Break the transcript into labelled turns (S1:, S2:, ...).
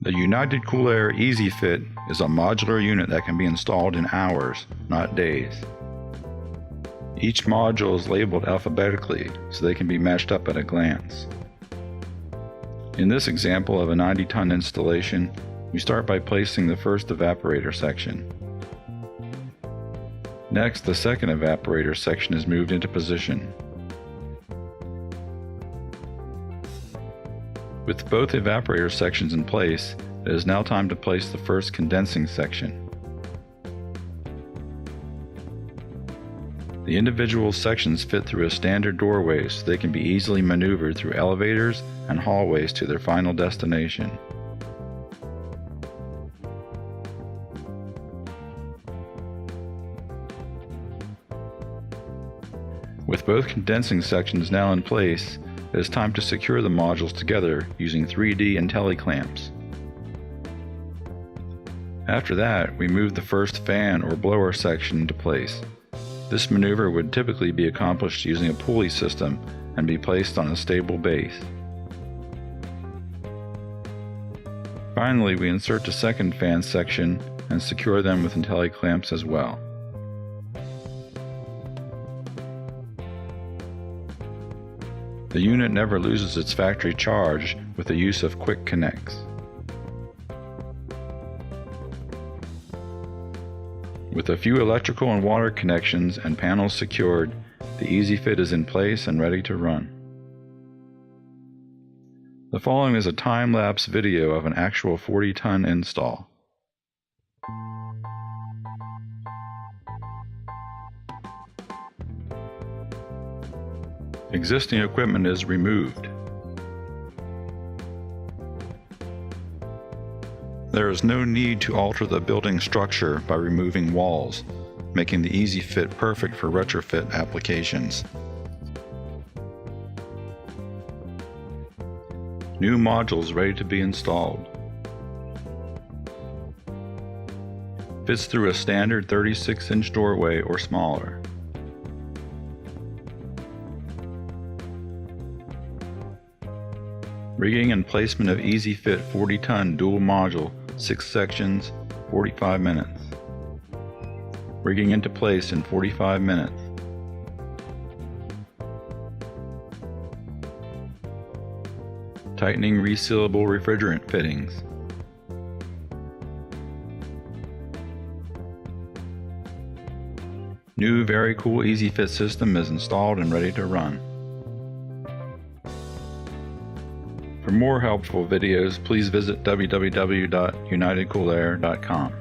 S1: The United CoolAir EZ-Fit is a modular unit that can be installed in hours, not days. Each module is labeled alphabetically so they can be matched up at a glance. In this example of a 90-ton installation, we start by placing the first evaporator section. Next, the second evaporator section is moved into position. With both evaporator sections in place, it is now time to place the first condensing section. The individual sections fit through a standard doorway so they can be easily maneuvered through elevators and hallways to their final destination. With both condensing sections now in place, it is time to secure the modules together using 3D IntelliClamps. After that, we move the first fan or blower section into place. This maneuver would typically be accomplished using a pulley system and be placed on a stable base. Finally, we insert the second fan section and secure them with IntelliClamps as well. The unit never loses its factory charge with the use of quick connects. With a few electrical and water connections and panels secured, the EZ-Fit is in place and ready to run. The following is a time-lapse video of an actual 40-ton install. Existing equipment is removed. There is no need to alter the building structure by removing walls, making the EZ-Fit perfect for retrofit applications. New modules ready to be installed. Fits through a standard 36-inch doorway or smaller. Rigging and placement of EZ-Fit 40-ton dual module, 6 sections, 45 minutes. Rigging into place in 45 minutes. Tightening resealable refrigerant fittings. New VariCool EZ-Fit system is installed and ready to run. For more helpful videos, please visit www.unitedcoolair.com.